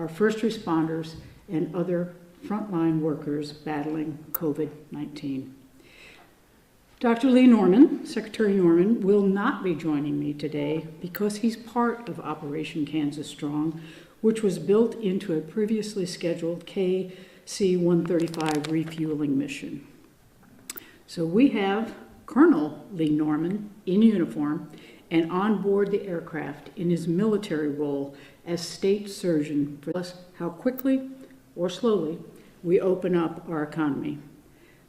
our first responders, and other frontline workers battling COVID-19. Dr. Lee Norman, Secretary Norman, will not be joining me today because he's part of Operation Kansas Strong, which was built into a previously scheduled KC-135 refueling mission. So we have Colonel Lee Norman in uniform and on board the aircraft in his military role as state surgeon for us how quickly or slowly we open up our economy.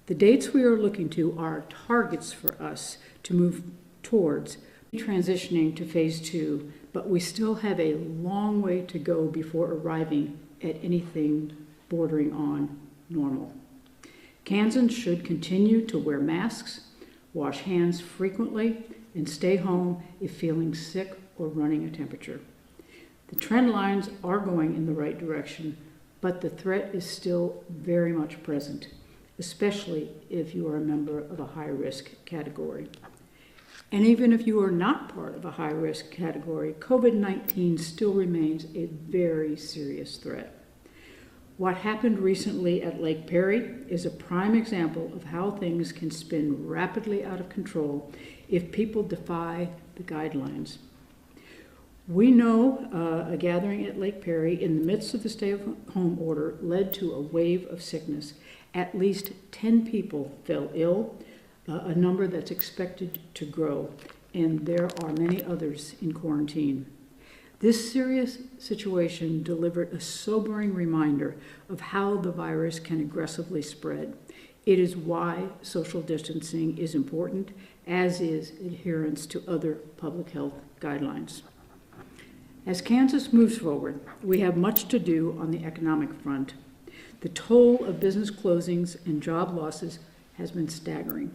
The dates we are looking to are targets for us to move towards transitioning to phase 2, but we still have a long way to go before arriving at anything bordering on normal. Kansans should continue to wear masks, wash hands frequently, and stay home if feeling sick or running a temperature. The trend lines are going in the right direction, but the threat is still very much present, especially if you are a member of a high-risk category. And even if you are not part of a high-risk category, COVID-19 still remains a very serious threat. What happened recently at Lake Perry is a prime example of how things can spin rapidly out of control if people defy the guidelines. We know a gathering at Lake Perry in the midst of the stay-at-home order led to a wave of sickness. At least 10 people fell ill, a number that's expected to grow, and there are many others in quarantine. This serious situation delivered a sobering reminder of how the virus can aggressively spread. It is why social distancing is important, as is adherence to other public health guidelines. As Kansas moves forward, we have much to do on the economic front. The toll of business closings and job losses has been staggering,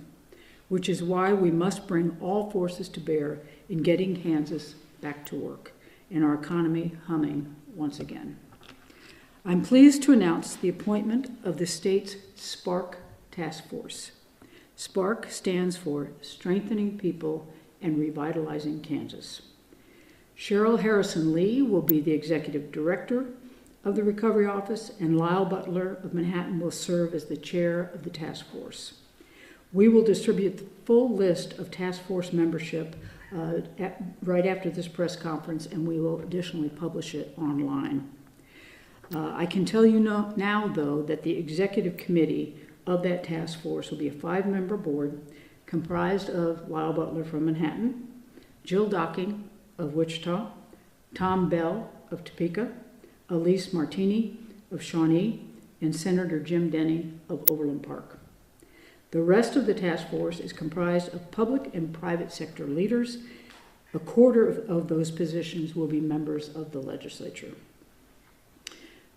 which is why we must bring all forces to bear in getting Kansas back to work and our economy humming once again. I'm pleased to announce the appointment of the state's SPARK Task Force. SPARK stands for Strengthening People and Revitalizing Kansas. Cheryl Harrison Lee will be the executive director of the Recovery Office, and Lyle Butler of Manhattan will serve as the chair of the task force. We will distribute the full list of task force membership right after this press conference, and we will additionally publish it online. I can tell you now, though, that the executive committee of that task force will be a 5-member board comprised of Lyle Butler from Manhattan, Jill Docking of Wichita, Tom Bell of Topeka, Elise Martini of Shawnee, and Senator Jim Denny of Overland Park. The rest of the task force is comprised of public and private sector leaders. A quarter of those positions will be members of the legislature.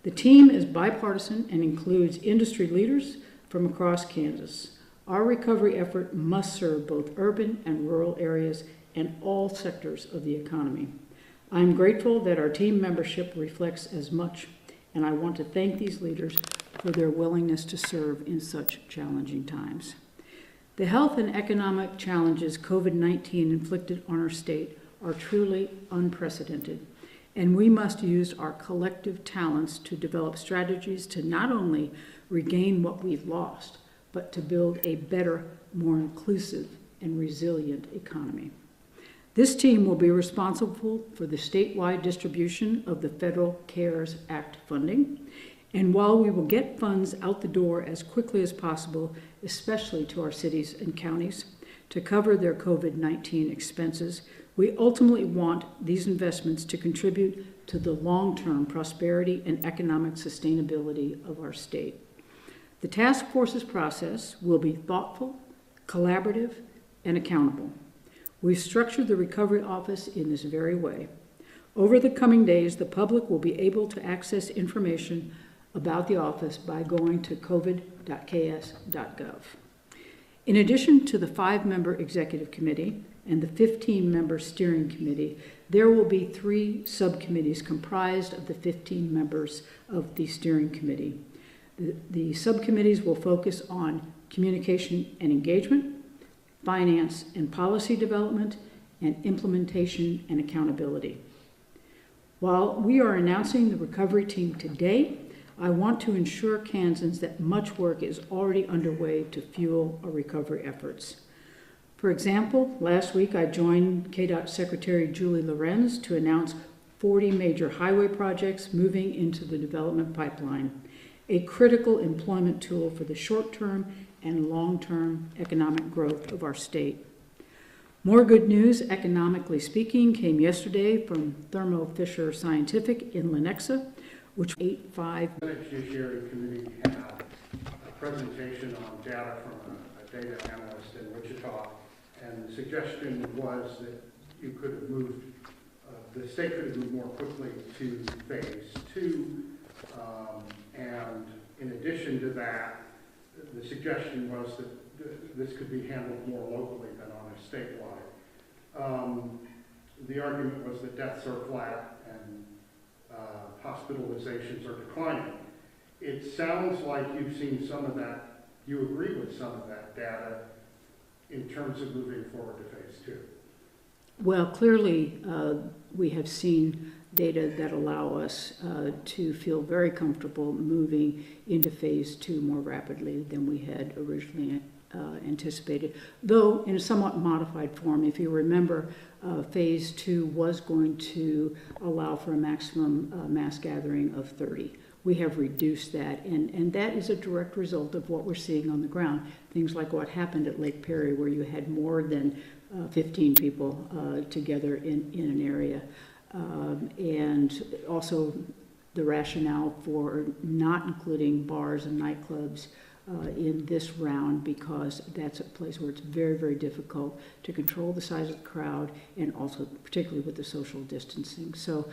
The team is bipartisan and includes industry leaders from across Kansas. Our recovery effort must serve both urban and rural areas and all sectors of the economy. I'm grateful that our team membership reflects as much, and I want to thank these leaders for their willingness to serve in such challenging times. The health and economic challenges COVID-19 inflicted on our state are truly unprecedented, and we must use our collective talents to develop strategies to not only regain what we've lost, but to build a better, more inclusive and resilient economy. This team will be responsible for the statewide distribution of the Federal CARES Act funding. And while we will get funds out the door as quickly as possible, especially to our cities and counties, to cover their COVID-19 expenses, we ultimately want these investments to contribute to the long-term prosperity and economic sustainability of our state. The task force's process will be thoughtful, collaborative, and accountable. We've structured the Recovery Office in this very way. Over the coming days, the public will be able to access information about the office by going to covid.ks.gov. In addition to the 5-member executive committee and the 15-member steering committee, there will be 3 subcommittees comprised of the 15 members of the steering committee. The subcommittees will focus on communication and engagement, finance and policy development, and implementation and accountability. While we are announcing the recovery team today, I want to ensure Kansans that much work is already underway to fuel our recovery efforts. For example, last week I joined KDOT Secretary Julie Lorenz to announce 40 major highway projects moving into the development pipeline, a critical employment tool for the short-term and long-term economic growth of our state. More good news, economically speaking, came yesterday from Thermo Fisher Scientific in Lenexa, which 8.5. The Senate Judiciary Committee had a presentation on data from a data analyst in Wichita, and the suggestion was that you could have moved, the state could have moved more quickly to phase 2, and in addition to that, the suggestion was that this could be handled more locally than on a statewide. The argument was that deaths are flat and hospitalizations are declining. It sounds like you've seen some of that, you agree with some of that data in terms of moving forward to phase 2. Well, clearly we have seen data that allow us to feel very comfortable moving into phase 2 more rapidly than we had originally anticipated, though in a somewhat modified form. If you remember, phase 2 was going to allow for a maximum mass gathering of 30. We have reduced that, and that is a direct result of what we're seeing on the ground. Things like what happened at Lake Perry, where you had more than 15 people together in an area. And also the rationale for not including bars and nightclubs in this round, because that's a place where it's very, very difficult to control the size of the crowd, and also particularly with the social distancing. So,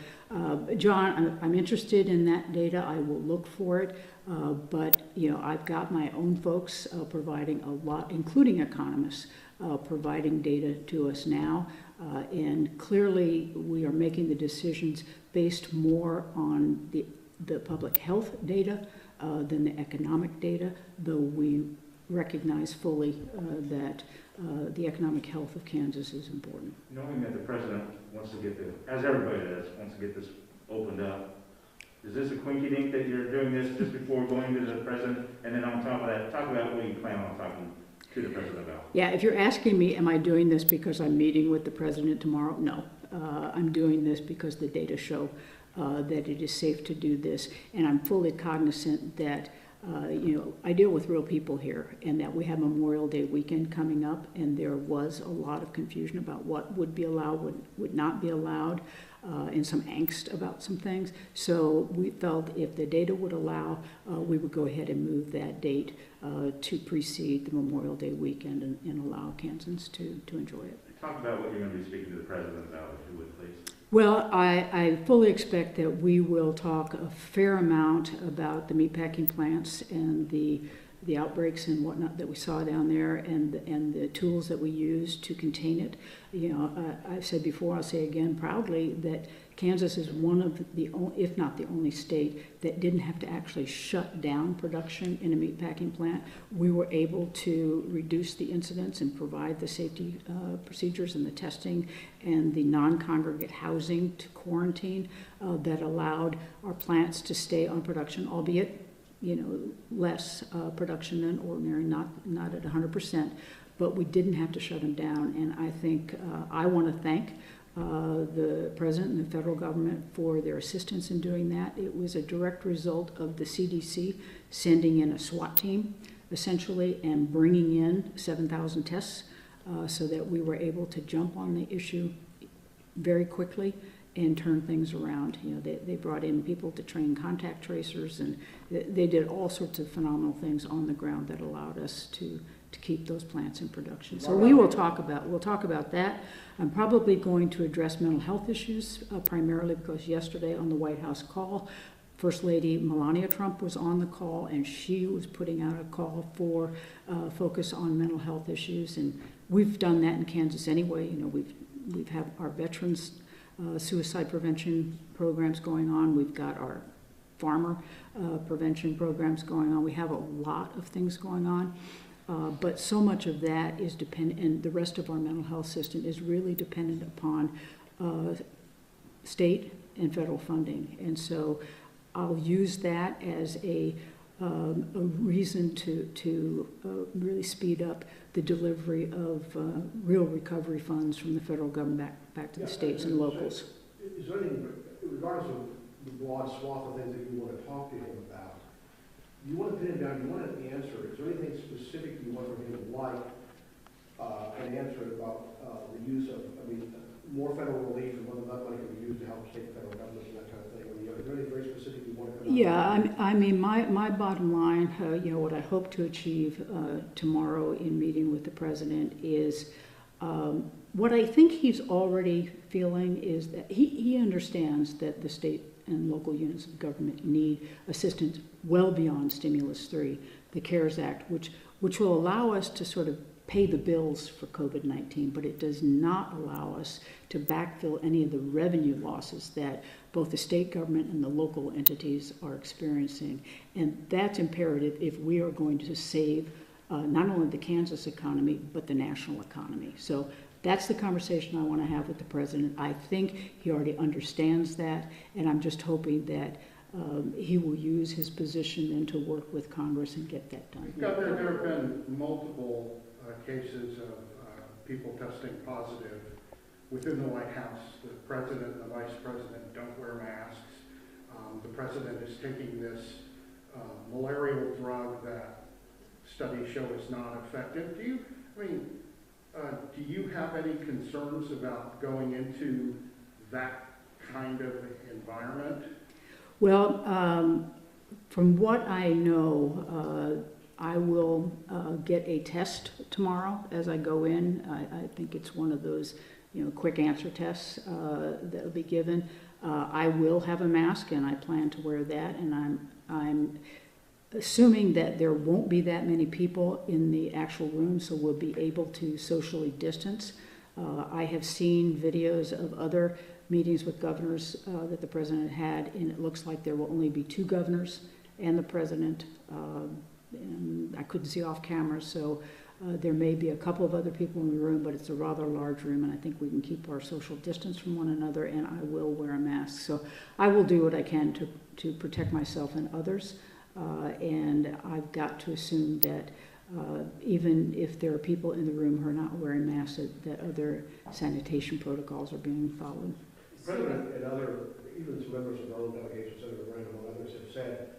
John, I'm interested in that data. I will look for it, but you know, I've got my own folks providing a lot, including economists, providing data to us now, and clearly we are making the decisions based more on the public health data than the economic data, though we recognize fully that the economic health of Kansas is important. Knowing that the president wants to get this, as everybody does, wants to get this opened up, is this a quinky dink that you're doing this just before going to the president? And then on top of that, talk about what you plan on talking to the president about. Yeah, if you're asking me, am I doing this because I'm meeting with the president tomorrow? No, I'm doing this because the data show that it is safe to do this, and I'm fully cognizant that you know, I deal with real people here, and that we have Memorial Day weekend coming up, and there was a lot of confusion about what would be allowed, would not be allowed, and some angst about some things. So we felt if the data would allow, we would go ahead and move that date to precede the Memorial Day weekend and allow Kansans to enjoy it. Talk about what you're going to be speaking to the president about, if you would, please. Well, I fully expect that we will talk a fair amount about the meatpacking plants and the outbreaks and whatnot that we saw down there, and the tools that we use to contain it. You know, I've said before, I'll say again proudly, that Kansas is one of the only, if not the only state that didn't have to actually shut down production in a meatpacking plant. We were able to reduce the incidents and provide the safety procedures and the testing and the non-congregate housing to quarantine that allowed our plants to stay on production, albeit, you know, less production than ordinary, not at 100%, but we didn't have to shut them down. And I think I want to thank the president and the federal government for their assistance in doing that. It was a direct result of the CDC sending in a SWAT team, essentially, and bringing in 7,000 tests so that we were able to jump on the issue very quickly and turn things around. You know, they brought in people to train contact tracers, and they did all sorts of phenomenal things on the ground that allowed us to keep those plants in production. So we'll talk about that. I'm probably going to address mental health issues primarily because yesterday on the White House call, First Lady Melania Trump was on the call, and she was putting out a call for focus on mental health issues, and we've done that in Kansas anyway. You know, we've had our veterans suicide prevention programs going on. We've got our farmer prevention programs going on. We have a lot of things going on. But so much of that is dependent, and the rest of our mental health system is really dependent upon state and federal funding. And so I'll use that as a reason to really speed up the delivery of real recovery funds from the federal government back to the states and locals. Is there anything, regardless of the broad swath of things that you want to talk to him about, you want to pin him down, you want an answer, is there anything specific you want from him, like an answer about the use of, more federal relief and whether that money can be used to help state and federal governments and that kind of thing? Is there anything very specific you want to come out? Yeah, my bottom line, what I hope to achieve tomorrow in meeting with the president is what I think he's already feeling is that he understands that the state and local units of government need assistance well beyond Stimulus 3, the CARES Act, which will allow us to sort of pay the bills for COVID-19, but it does not allow us to backfill any of the revenue losses that both the state government and the local entities are experiencing. And that's imperative if we are going to save not only the Kansas economy, but the national economy. So that's the conversation I want to have with the president. I think he already understands that, and I'm just hoping that he will use his position then to work with Congress and get that done. Governor, there have been multiple cases of people testing positive within the White House. The president and the vice president don't wear masks. The president is taking this malarial drug that studies show is not effective. Do you have any concerns about going into that kind of environment? Well, from what I know, I will get a test tomorrow as I go in. I think it's one of those, quick answer tests that will be given. I will have a mask, and I plan to wear that. And I'm assuming that there won't be that many people in the actual room, so we'll be able to socially distance. I have seen videos of other meetings with governors that the president had, and it looks like there will only be 2 governors and the president. And I couldn't see off camera, so there may be a couple of other people in the room, but it's a rather large room, and I think we can keep our social distance from one another, and I will wear a mask. So I will do what I can to protect myself and others, and I've got to assume that even if there are people in the room who are not wearing masks, that other sanitation protocols are being followed. The president and even some members of our own delegation, Senator Rand and others, have said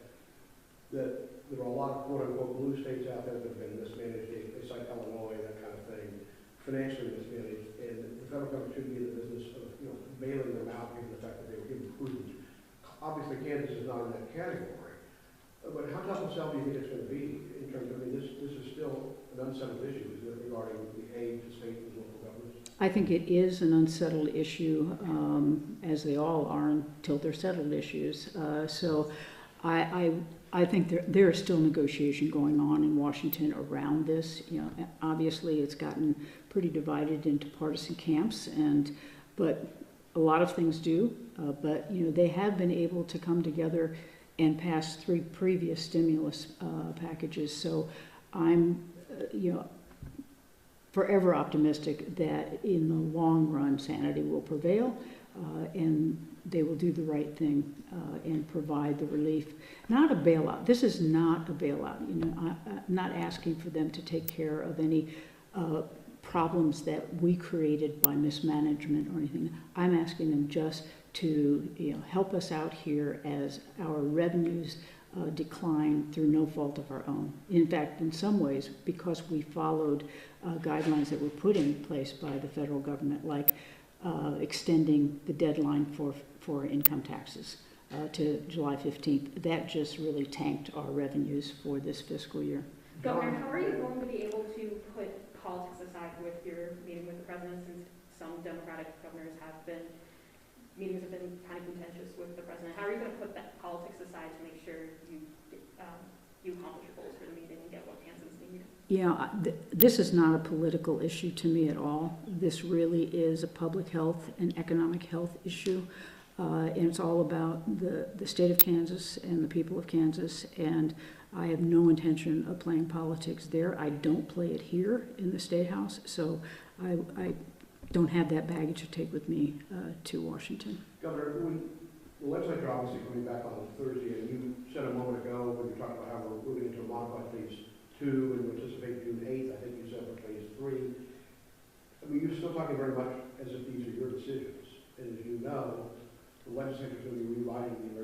that there are a lot of quote-unquote blue states out there that have been mismanaged. They cite Illinois, that kind of thing, financially mismanaged, and the federal government shouldn't be in the business of bailing them out given the fact that they were given prudence. Obviously, Kansas is not in that category, but how tough a sell do you think it's going to be in terms of, this is still an unsettled issue, isn't it, regarding the aid to state and local governments? I think it is an unsettled issue, as they all are until they're settled issues. So I think there is still negotiation going on in Washington around this. Obviously it's gotten pretty divided into partisan camps, but a lot of things do. But they have been able to come together and pass 3 previous stimulus packages. So I'm, forever optimistic that in the long run sanity will prevail, and they will do the right thing and provide the relief. Not a bailout. This is not a bailout. I'm not asking for them to take care of any problems that we created by mismanagement or anything. I'm asking them just to help us out here as our revenues decline through no fault of our own. In fact, in some ways, because we followed guidelines that were put in place by the federal government, like extending the deadline for income taxes to July 15th. That just really tanked our revenues for this fiscal year. Governor, how are you going to be able to put politics aside with your meeting with the president, since some Democratic governors meetings have been kind of contentious with the president? How are you going to put that politics aside to make sure you accomplish your goals for the meeting and get what Kansans need? This is not a political issue to me at all. This really is a public health and economic health issue. And it's all about the state of Kansas and the people of Kansas. And I have no intention of playing politics there. I don't play it here in the State House. So I don't have that baggage to take with me to Washington. Governor, the legislature obviously coming back on Thursday, and you said a moment ago when you talked about how we're moving into a modified phase 2, and we anticipate June 8th, I think you said for phase 3. I mean, you're still talking very much as if these are your decisions. And as you know, the legislature is going to be rewriting the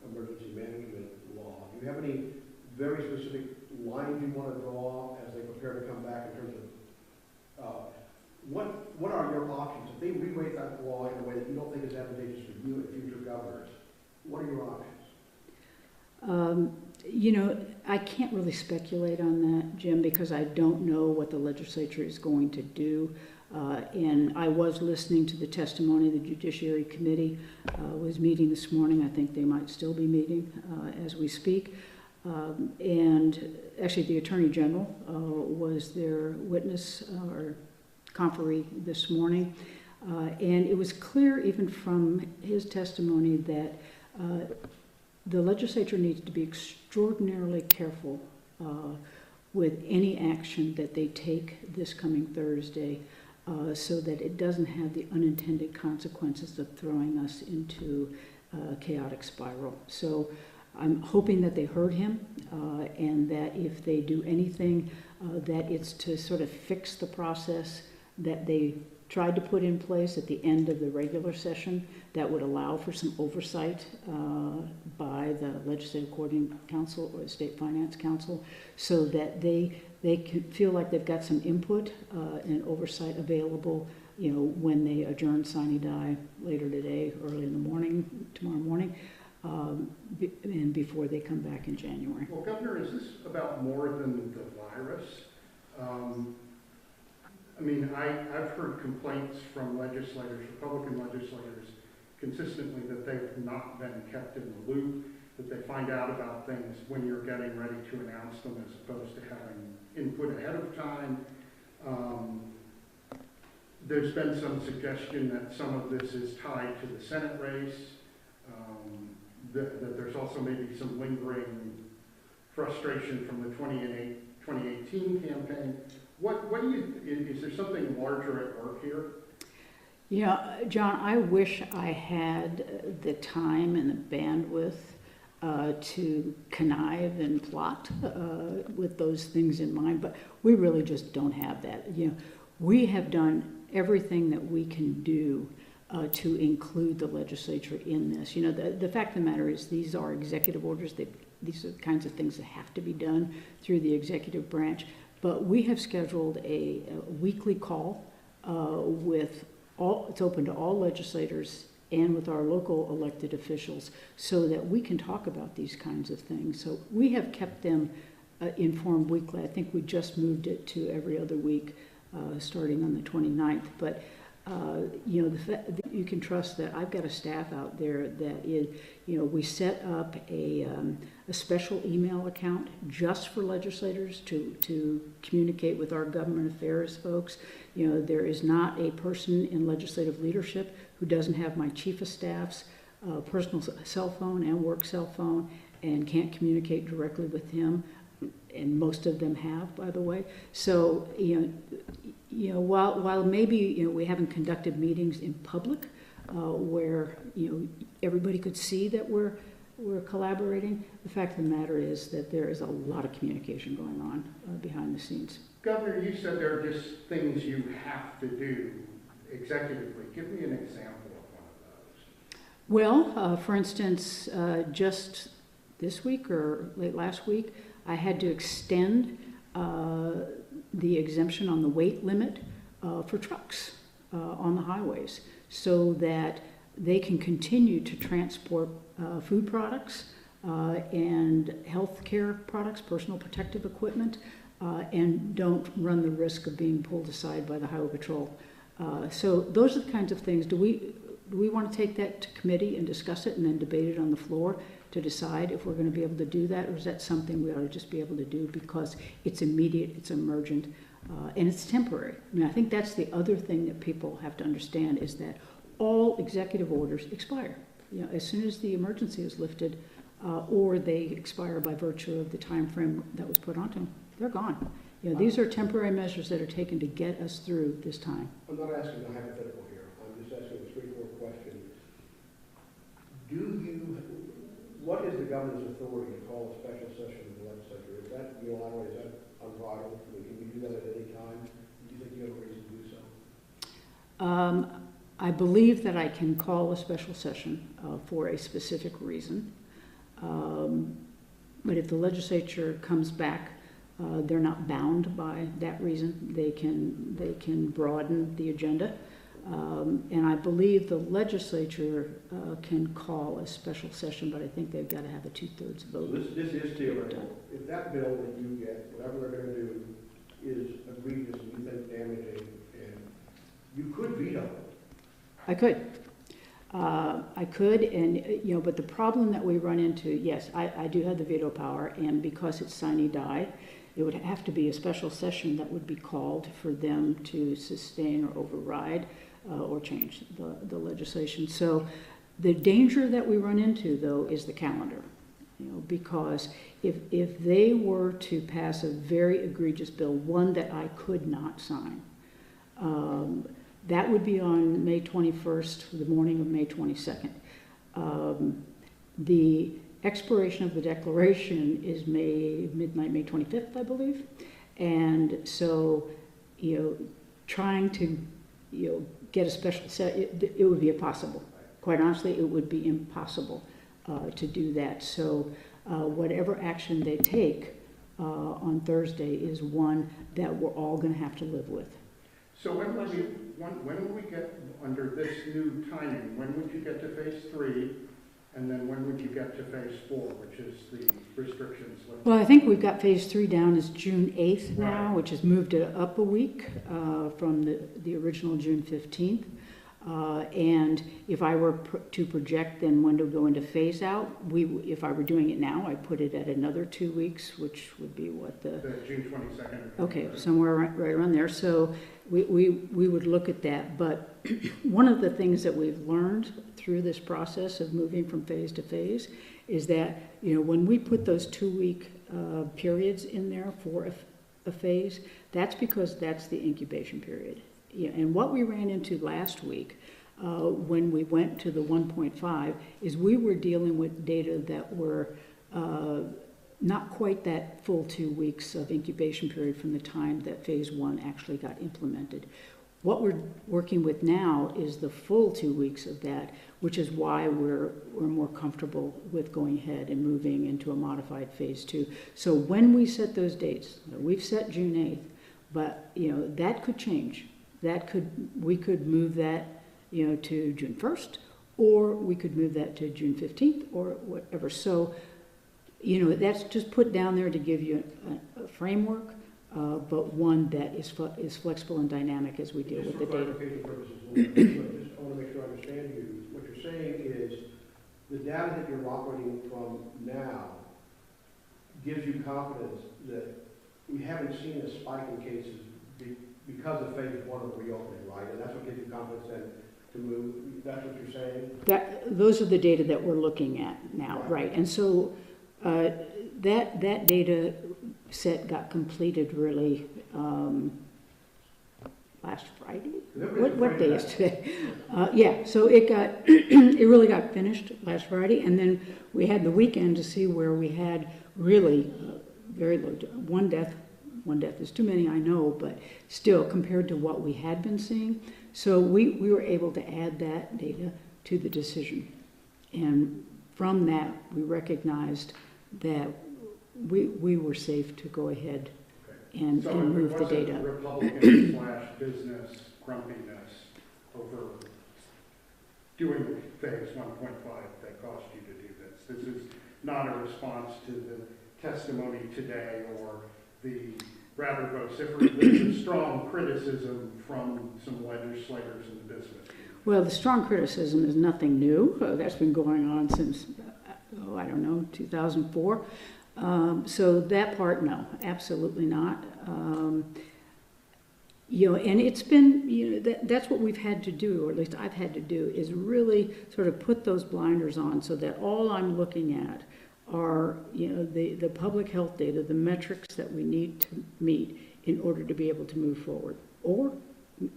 emergency management law. Do you have any very specific lines you want to draw as they prepare to come back in terms of what are your options? If they rewrite that law in a way that you don't think is advantageous for you and future governors, what are your options? You know, I can't really speculate on that, Jim, because I don't know what the legislature is going to do. And I was listening to the testimony. The Judiciary Committee was meeting this morning. I think they might still be meeting as we speak. And actually, the Attorney General was their witness or conferee this morning. And it was clear, even from his testimony, that the legislature needs to be extraordinarily careful with any action that they take this coming Thursday so that it doesn't have the unintended consequences of throwing us into a chaotic spiral. So I'm hoping that they heard him and that if they do anything, that it's to sort of fix the process that they tried to put in place at the end of the regular session that would allow for some oversight by the Legislative Coordinating Council or the State Finance Council so that they can feel like they've got some input and oversight available, you know, when they adjourn sine die later today, early in the morning, tomorrow morning, and before they come back in January. Well, Governor, is this about more than the virus? I mean, I've heard complaints from legislators, Republican legislators, consistently that they've not been kept in the loop, that they find out about things when you're getting ready to announce them as opposed to having input ahead of time. There's been some suggestion that some of this is tied to the Senate race, that there's also maybe some lingering frustration from the 2018 campaign. What do you, is there something larger at work here? Yeah, John, I wish I had the time and the bandwidth to connive and plot with those things in mind, but we really just don't have that. You know, we have done everything that we can do to include the legislature in this. You know, the fact of the matter is these are executive orders. These are the kinds of things that have to be done through the executive branch. But we have scheduled a weekly call with all, it's open to all legislators and with our local elected officials so that we can talk about these kinds of things. So we have kept them informed weekly. I think we just moved it to every other week starting on the 29th. But you know, you can trust that I've got a staff out there that is, you know, we set up a special email account just for legislators to communicate with our government affairs folks. You know, there is not a person in legislative leadership who doesn't have my chief of staff's personal cell phone and work cell phone and can't communicate directly with him. And most of them have, by the way. So, you know, while maybe, you know, we haven't conducted meetings in public where, you know, everybody could see that we're collaborating, the fact of the matter is that there is a lot of communication going on behind the scenes. Governor, you said there are just things you have to do executively. Give me an example of one of those. Well, for instance, just this week or late last week, I had to extend the exemption on the weight limit for trucks on the highways so that they can continue to transport food products and health care products, personal protective equipment, and don't run the risk of being pulled aside by the Highway Patrol. So those are the kinds of things. Do we want to take that to committee and discuss it and then debate it on the floor to decide if we're going to be able to do that, or is that something we ought to just be able to do because it's immediate, it's emergent, and it's temporary? I mean, I think that's the other thing that people have to understand is that all executive orders expire. You know, as soon as the emergency is lifted, or they expire by virtue of the time frame that was put onto them, they're gone. You know, these are temporary measures that are taken to get us through this time. I'm not asking a hypothetical here. I'm just asking a straightforward question. Do what is the governor's authority to call a special session of the legislature? Is that unilateral, is that unbridled? I mean, can you do that at any time? Do you think you have a reason to do so? I believe that I can call a special session for a specific reason. But if the legislature comes back, they're not bound by that reason. They can broaden the agenda. And I believe the legislature can call a special session, but I think they've got to have a 2/3 vote. So this is theoretical. If that bill that you get, whatever they're going to do, is egregious and you think damaging, and you could veto it. I could, and you know, but the problem that we run into, yes, I do have the veto power, and because it's sine die, it would have to be a special session that would be called for them to sustain or override or change the legislation. So the danger that we run into, though, is the calendar. You know, because if they were to pass a very egregious bill, one that I could not sign, that would be on May 21st, the morning of May 22nd. The expiration of the declaration is midnight, May 25th, I believe. And so, you know, trying to, you know, get a special set, it would be impossible. Quite honestly, it would be impossible to do that. So whatever action they take on Thursday is one that we're all going to have to live with. So when would we get, under this new timing, when would you get to phase 3? And then when would you get to phase 4, which is the restrictions? Well, I think we've got phase 3 down as June 8th now, Right. which has moved it up a week from the original June 15th. And if I were to project then when to go into phase out, if I were doing it now, I'd put it at another 2 weeks, which would be what The June 22nd. okay, somewhere right around there. So we would look at that. But one of the things that we've learned through this process of moving from phase to phase is that, you know, when we put those 2-week periods in there for a phase, that's because that's the incubation period. Yeah, and what we ran into last week when we went to the 1.5 is we were dealing with data that were not quite that full 2 weeks of incubation period from the time that phase 1 actually got implemented. What we're working with now is the full 2 weeks of that, which is why we're more comfortable with going ahead and moving into a modified phase 2. So when we set those dates, we've set June 8th, but you know that could change. We could move that, you know, to June 1st, or we could move that to June 15th, or whatever. So, you know, that's just put down there to give you a framework, but one that is flexible and dynamic as we deal with the data. Just for clarification purposes, I want to make sure I understand you. What you're saying is the data that you're operating from now gives you confidence that we haven't seen a spike in cases because of phase 1 of the reopening, right? And that's what gives you confidence then to move. That's what you're saying? Those are the data that we're looking at now, right? And so that data set got completed really last Friday. What day is today? Yeah, so it really got finished last Friday, and then we had the weekend to see where we had really very low. One death is too many, I know, but still compared to what we had been seeing. So we were able to add that data to the decision. And from that, we recognized that we were safe to go ahead and move the data. So it wasn't Republican/business grumpiness over doing phase 1.5 that caused you to do this. This is not a response to the testimony today or the rather vociferous, strong criticism from some legislators in the business community. Well, the strong criticism is nothing new. That's been going on since, I don't know, 2004. So that part, no, absolutely not. You know, and it's been, you know, that's what we've had to do, or at least I've had to do, is really sort of put those blinders on so that all I'm looking at are, you know, the public health data, the metrics that we need to meet in order to be able to move forward or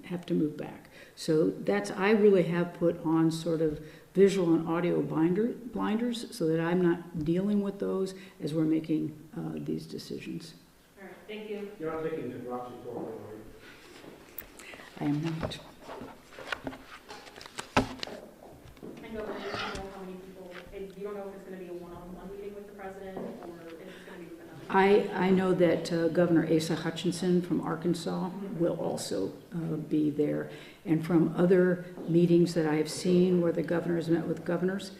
have to move back. So I really have put on sort of visual and audio blinders so that I'm not dealing with those as we're making these decisions. All right, thank you. You're not taking hydroxychloroquine, are you? I am not. And Governor, you don't know how many people, and you don't know if it's going to be a one-on-one meeting with the president, or if it's going to be with another. I know that Governor Asa Hutchinson from Arkansas will also be there. And from other meetings that I have seen where the governor has met with governors,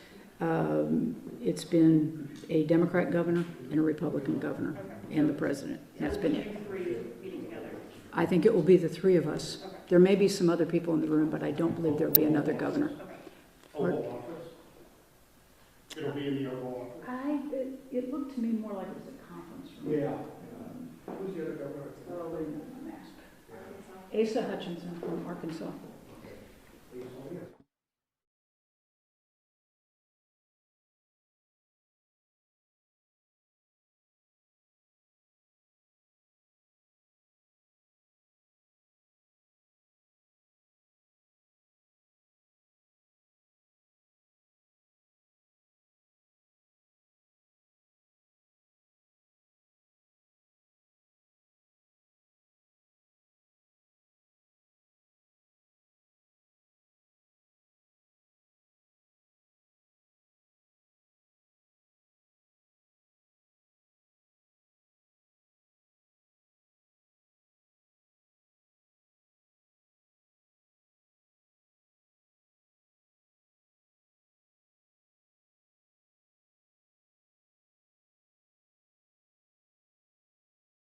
it's been a Democrat governor and a Republican governor and the president. That's been it. Three meeting together. I think it will be the three of us. Okay. There may be some other people in the room, but I don't believe there will be another governor. Okay. Oval office? It'll be in the Oval office? It looked to me more like it was a conference room. Yeah. Who's the other governor? Oh, wait a minute, I'm asked. Asa Hutchinson from Arkansas.